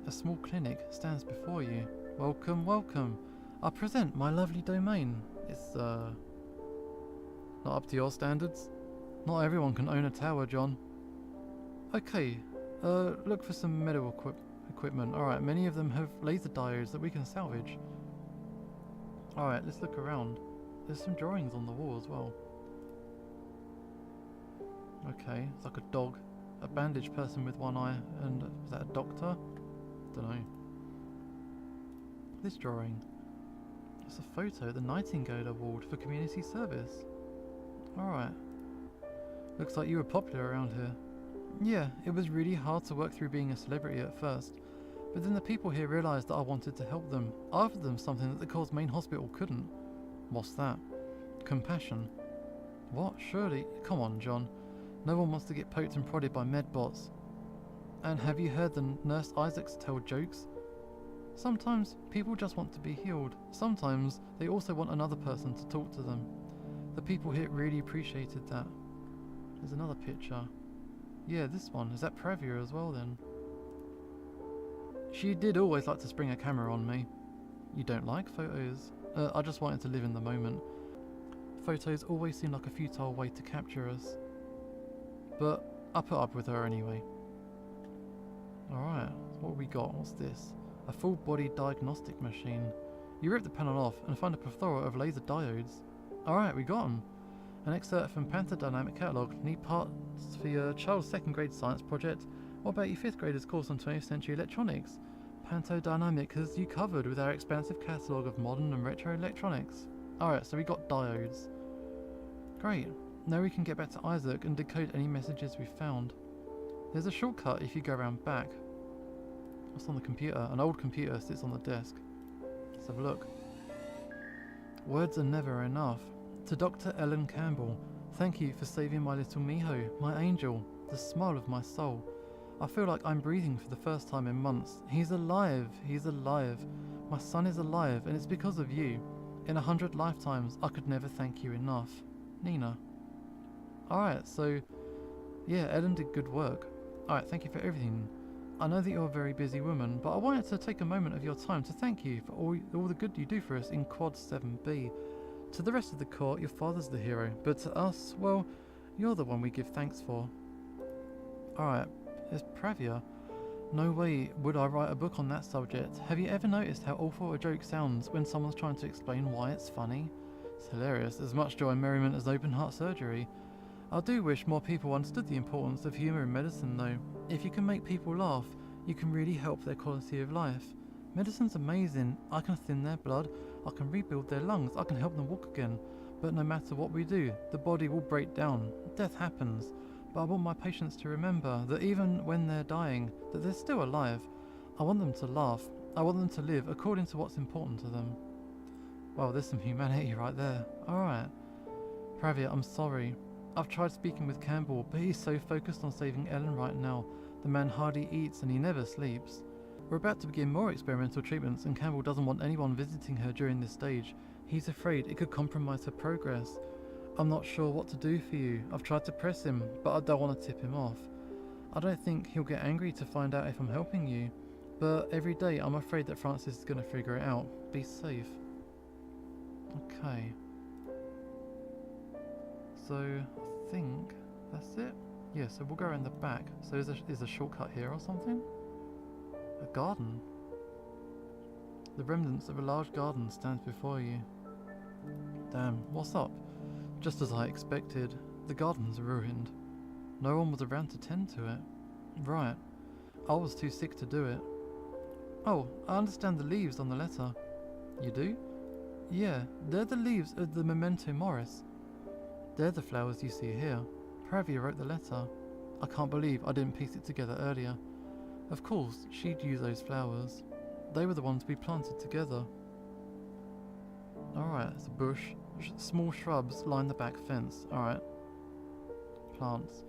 a small clinic stands before you. Welcome, welcome. I present my lovely domain. It's, not up to your standards. Not everyone can own a tower, John. Okay, look for some medical equipment. Alright, many of them have laser diodes that we can salvage. Alright, let's look around. There's some drawings on the wall as well. Okay, it's like a dog. A bandaged person with one eye, and is that a doctor? Dunno. This drawing. It's a photo of the Nightingale Award for community service. Alright. Looks like you were popular around here. Yeah, it was really hard to work through being a celebrity at first, but then the people here realised that I wanted to help them. I offered them something that the Cause main hospital couldn't. What's that? Compassion. What? Surely? Come on, John. No one wants to get poked and prodded by medbots. And have you heard the Nurse Isaacs tell jokes? Sometimes people just want to be healed. Sometimes they also want another person to talk to them. The people here really appreciated that. There's another picture. Yeah, this one. Is that Pravia as well then? She did always like to spring a camera on me. You don't like photos? I just wanted to live in the moment. Photos always seem like a futile way to capture us. But I put up with her anyway. Alright, what have we got? What's this? A full body diagnostic machine. You rip the panel off and find a plethora of laser diodes. Alright, we got them. An excerpt from Panther Dynamic Catalogue. Need parts for your child's second grade science project. What about your 5th grader's course on 20th century electronics? Panto Dynamic has you covered with our expansive catalogue of modern and retro electronics. Alright, so we got diodes. Great. Now we can get back to Isaac and decode any messages we've found. There's a shortcut if you go around back. What's on the computer? An old computer sits on the desk. Let's have a look. Words are never enough. To Dr. Ellen Campbell, thank you for saving my little Miho, my angel, the smile of my soul. I feel like I'm breathing for the first time in months. He's alive, he's alive. My son is alive, and it's because of you. In 100 lifetimes, I could never thank you enough. Nina. Alright, so yeah, Ellen did good work. Alright, thank you for everything. I know that you're a very busy woman, but I wanted to take a moment of your time to thank you for all the good you do for us in Quad 7B. To the rest of the court, your father's the hero, but to us, well, you're the one we give thanks for. Alright, it's Pravia. No way would I write a book on that subject. Have you ever noticed how awful a joke sounds when someone's trying to explain why it's funny? It's hilarious, as much joy and merriment as open heart surgery. I do wish more people understood the importance of humour in medicine though. If you can make people laugh, you can really help their quality of life. Medicine's amazing. I can thin their blood, I can rebuild their lungs, I can help them walk again. But no matter what we do, the body will break down. Death happens. But I want my patients to remember that even when they're dying, that they're still alive. I want them to laugh. I want them to live according to what's important to them. Well, there's some humanity right there. Alright. Pravia, I'm sorry. I've tried speaking with Campbell, but he's so focused on saving Ellen right now. The man hardly eats and he never sleeps. We're about to begin more experimental treatments and Campbell doesn't want anyone visiting her during this stage. He's afraid it could compromise her progress. I'm not sure what to do for you. I've tried to press him, but I don't want to tip him off. I don't think he'll get angry to find out if I'm helping you. But every day I'm afraid that Francis is going to figure it out. Be safe. Okay. So, I think that's it. Yeah, so we'll go around the back. So is a shortcut here or something? A garden? The remnants of a large garden stands before you. Damn, what's up? Just as I expected, the garden's ruined. No one was around to tend to it. Right. I was too sick to do it. Oh, I understand the leaves on the letter. You do? Yeah, they're the leaves of the memento moris. They're the flowers you see here. Pravia wrote the letter. I can't believe I didn't piece it together earlier. Of course, she'd use those flowers. They were the ones we planted together. Alright, it's a bush. Small shrubs line the back fence. Alright. Plants.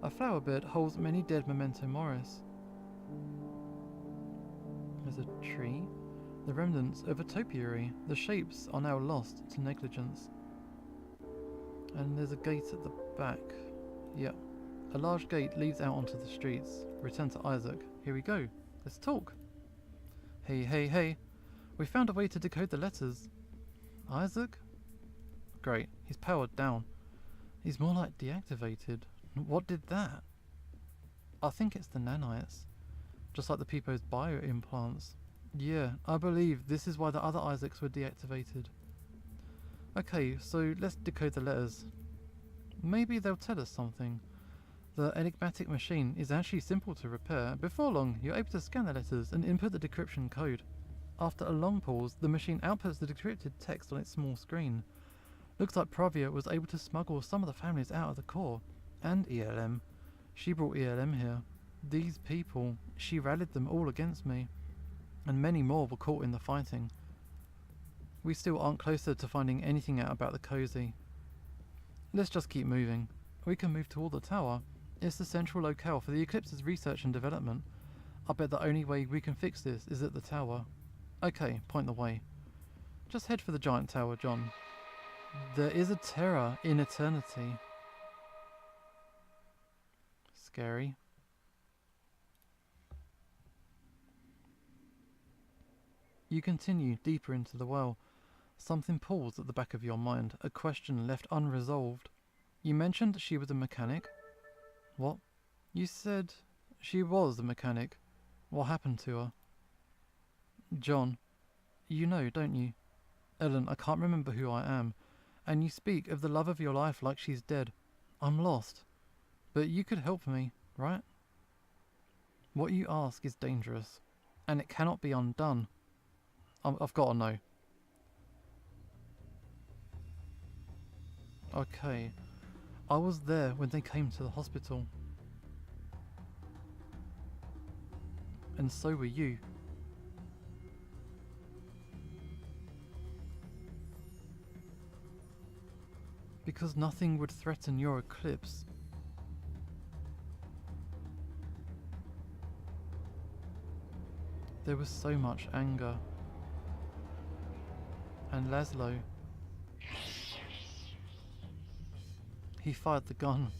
A flower bed holds many dead memento moris. There's a tree. The remnants of a topiary. The shapes are now lost to negligence. And there's a gate at the back. Yep. A large gate leads out onto the streets. Return to Isaac. Here we go. Let's talk. Hey, hey, hey. We found a way to decode the letters. Isaac? Great. He's powered down. He's more like deactivated. What did that? I think it's the nanites. Just like the people's bio-implants. Yeah, I believe this is why the other Isaacs were deactivated. Okay, so let's decode the letters. Maybe they'll tell us something. The enigmatic machine is actually simple to repair. Before long, you're able to scan the letters and input the decryption code. After a long pause, the machine outputs the decrypted text on its small screen. Looks like Pravia was able to smuggle some of the families out of the core. And ELM. She brought ELM here. These people, she rallied them all against me. And many more were caught in the fighting. We still aren't closer to finding anything out about the Cozy. Let's just keep moving. We can move toward the tower. It's the central locale for the Eclipse's research and development. I bet the only way we can fix this is at the tower. Okay, point the way. Just head for the giant tower, John. There is a terror in eternity. Scary. You continue deeper into the well. Something pulls at the back of your mind, a question left unresolved. You mentioned she was a mechanic. What? You said she was a mechanic. What happened to her? John, you know, don't you? Ellen, I can't remember who I am, and you speak of the love of your life like she's dead. I'm lost. But you could help me, right? What you ask is dangerous, and it cannot be undone. I've got to know. Okay. I was there when they came to the hospital. And so were you. Because nothing would threaten your Eclipse. There was so much anger. And Laszlo. He fired the gun.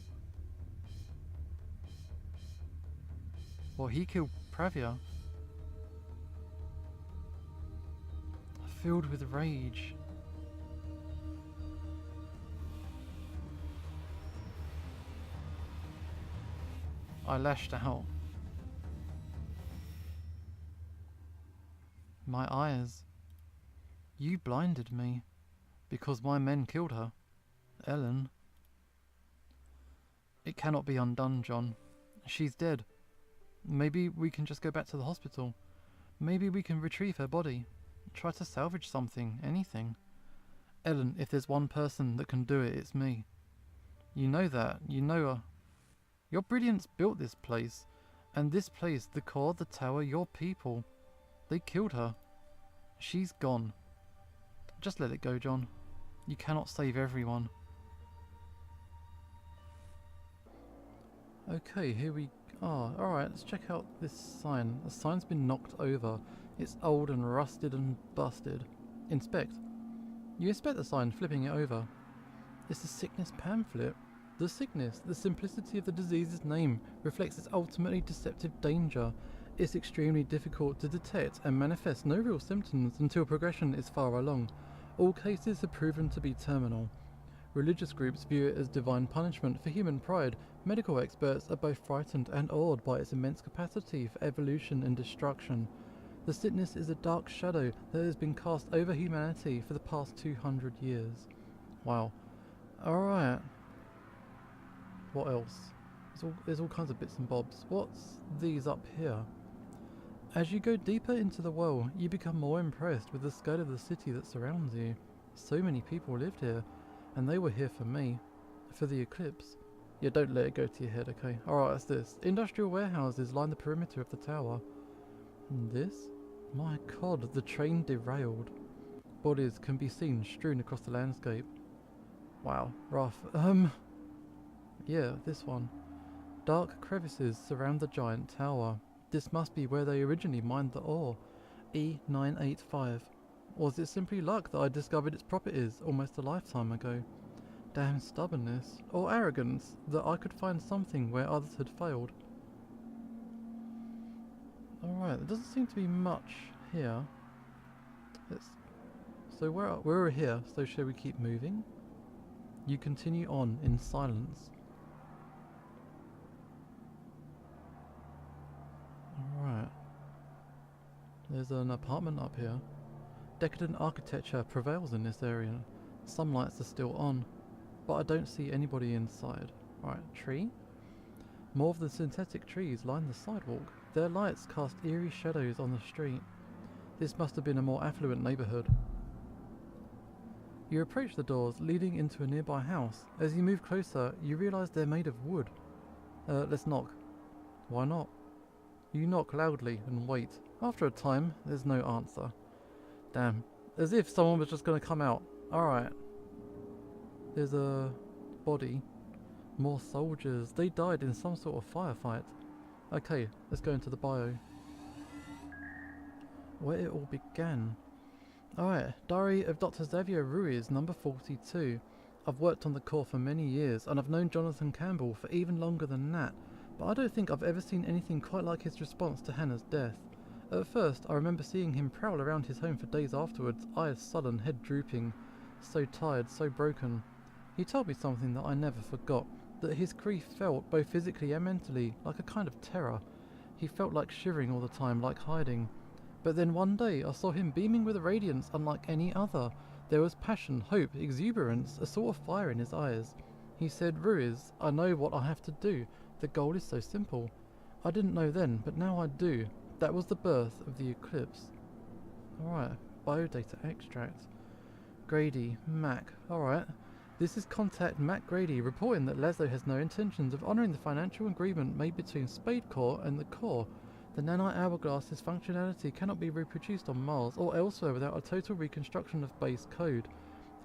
Well, he killed Pravia. Filled with rage. I lashed out. My eyes. You blinded me. Because my men killed her. Ellen. It cannot be undone, John. She's dead. Maybe we can just go back to the hospital. Maybe we can retrieve her body. Try to salvage something, anything. Ellen, if there's one person that can do it, it's me. You know that. You know her. Your brilliance built this place. And this place, the core, the tower, your people. They killed her. She's gone. Just let it go, John. You cannot save everyone. Okay, here we are. Alright, let's check out this sign. The sign's been knocked over. It's old and rusted and busted. Inspect. You inspect the sign, flipping it over. It's a sickness pamphlet. The sickness, the simplicity of the disease's name, reflects its ultimately deceptive danger. It's extremely difficult to detect and manifests no real symptoms until progression is far along. All cases have proven to be terminal. Religious groups view it as divine punishment for human pride. Medical experts are both frightened and awed by its immense capacity for evolution and destruction. The sickness is a dark shadow that has been cast over humanity for the past 200 years. Wow. Alright. What else? There's all kinds of bits and bobs. What's these up here? As you go deeper into the well, you become more impressed with the scale of the city that surrounds you. So many people lived here, and they were here for me. For the Eclipse. Yeah, don't let it go to your head, okay? Alright, that's this. Industrial warehouses line the perimeter of the tower. And this? My god, the train derailed. Bodies can be seen strewn across the landscape. Wow, rough. Yeah, this one. Dark crevices surround the giant tower. This must be where they originally mined the ore. E985. Was it simply luck that I discovered its properties almost a lifetime ago? Damn stubbornness, or arrogance, that I could find something where others had failed. Alright, there doesn't seem to be much here. So we're here, so shall we keep moving? You continue on in silence. Alright. There's an apartment up here. Decadent architecture prevails in this area. Some lights are still on, but I don't see anybody inside. Right, tree? More of the synthetic trees line the sidewalk. Their lights cast eerie shadows on the street. This must have been a more affluent neighbourhood. You approach the doors leading into a nearby house. As you move closer, you realise they're made of wood. Let's knock. Why not? You knock loudly and wait. After a time, there's no answer. Damn. As if someone was just going to come out. Alright. There's a body. More soldiers. They died in some sort of firefight. Okay, let's go into the bio. Where it all began. Alright, Diary of Dr. Xavier Ruiz, number 42. I've worked on the Corps for many years, and I've known Jonathan Campbell for even longer than that, but I don't think I've ever seen anything quite like his response to Hannah's death. At first, I remember seeing him prowl around his home for days afterwards, eyes sullen, head drooping. So tired, so broken. He told me something that I never forgot, that his grief felt, both physically and mentally, like a kind of terror. He felt like shivering all the time, like hiding. But then one day I saw him beaming with a radiance unlike any other. There was passion, hope, exuberance, a sort of fire in his eyes. He said, "Ruiz, I know what I have to do. The goal is so simple." I didn't know then, but now I do. That was the birth of the Eclipse. Alright, biodata extract. Grady, Mac. Alright. This is contact Mac Grady reporting that Laszlo has no intentions of honouring the financial agreement made between Spade Corps and the Corps. The nanite hourglass's functionality cannot be reproduced on Mars or elsewhere without a total reconstruction of base code.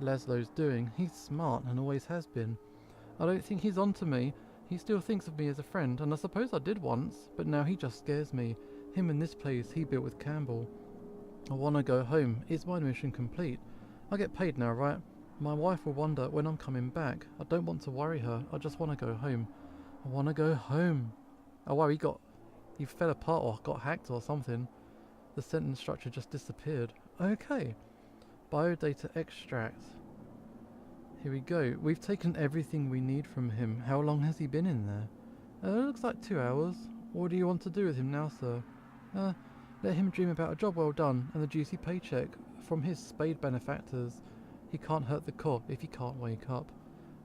Laszlo's doing. He's smart and always has been. I don't think he's onto me. He still thinks of me as a friend, and I suppose I did once, but now he just scares me. Him in this place he built with Campbell. I want to go home. Is my mission complete? I get paid now, right? My wife will wonder when I'm coming back. I don't want to worry her. I just want to go home. I want to go home. Oh wow, he fell apart or got hacked or something. The sentence structure just disappeared. Okay. Biodata extract. Here we go. We've taken everything we need from him. How long has he been in there? It looks like 2 hours. What do you want to do with him now, sir? Let him dream about a job well done and the juicy paycheck from his spade benefactors. He can't hurt the Corps if he can't wake up.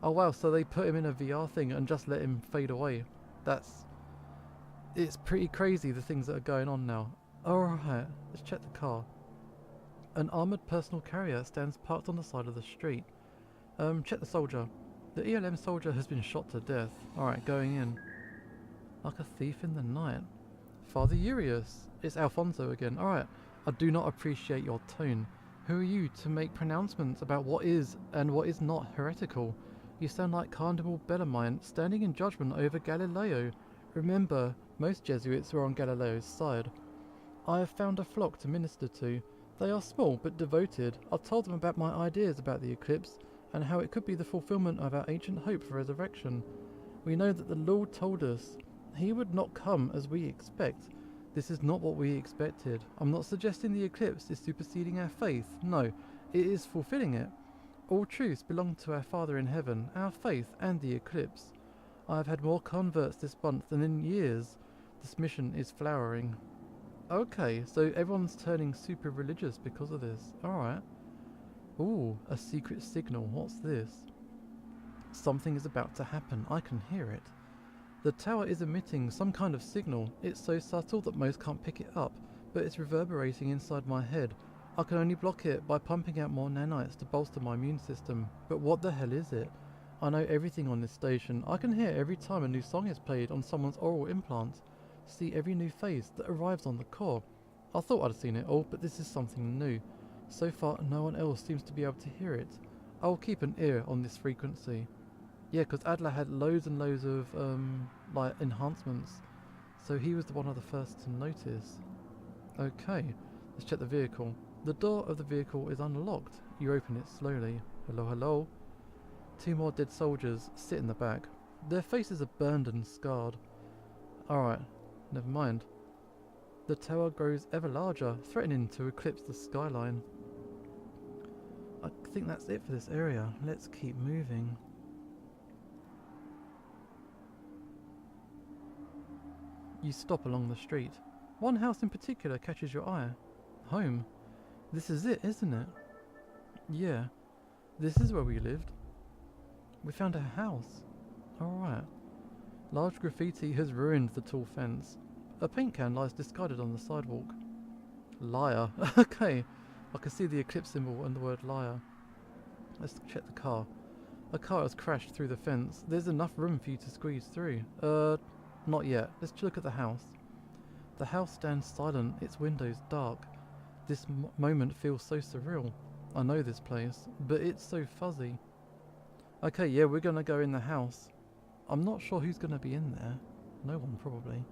Oh wow, so they put him in a VR thing and just let him fade away. It's pretty crazy the things that are going on now. Alright, let's check the car. An armoured personal carrier stands parked on the side of the street. Check the soldier. The ELM soldier has been shot to death. Alright, going in. Like a thief in the night. Father Urius. It's Alfonso again. Alright, I do not appreciate your tone. Who are you to make pronouncements about what is and what is not heretical? You sound like Cardinal Bellarmine standing in judgment over Galileo. Remember, most Jesuits were on Galileo's side. I have found a flock to minister to. They are small but devoted. I've told them about my ideas about the eclipse and how it could be the fulfillment of our ancient hope for resurrection. We know that the Lord told us he would not come as we expect. This is not what we expected. I'm not suggesting the eclipse is superseding our faith. No, it is fulfilling it. All truths belong to our Father in heaven, our faith and the eclipse. I have had more converts this month than in years. This mission is flowering. Okay, so everyone's turning super religious because of this. Alright. Ooh, a secret signal. What's this? Something is about to happen. I can hear it. The tower is emitting some kind of signal. It's so subtle that most can't pick it up, but it's reverberating inside my head. I can only block it by pumping out more nanites to bolster my immune system. But what the hell is it? I know everything on this station. I can hear every time a new song is played on someone's oral implant. See every new face that arrives on the core. I thought I'd seen it all, but this is something new. So far, no one else seems to be able to hear it. I will keep an ear on this frequency. Yeah, because Adler had loads and loads of like enhancements, so he was one of the first to notice. Okay, let's check the vehicle. The door of the vehicle is unlocked. You open it slowly. Hello, hello. 2 more dead soldiers sit in the back. Their faces are burned and scarred. Alright, never mind. The tower grows ever larger, threatening to eclipse the skyline. I think that's it for this area. Let's keep moving. You stop along the street. One house in particular catches your eye. Home. This is it, isn't it? Yeah. This is where we lived. We found a house. Alright. Large graffiti has ruined the tall fence. A paint can lies discarded on the sidewalk. Liar. Okay. I can see the eclipse symbol and the word liar. Let's check the car. A car has crashed through the fence. There's enough room for you to squeeze through. Not yet. Let's look at the house. The house stands silent, its windows dark. This moment feels so surreal. I know this place, but it's so fuzzy. Okay, yeah, we're gonna go in the house. I'm not sure who's gonna be in there. No one, probably.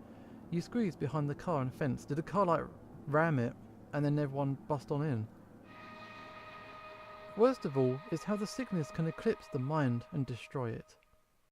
You squeeze behind the car and fence. Did the car, like, ram it, and then everyone bust on in? Worst of all is how the sickness can eclipse the mind and destroy it.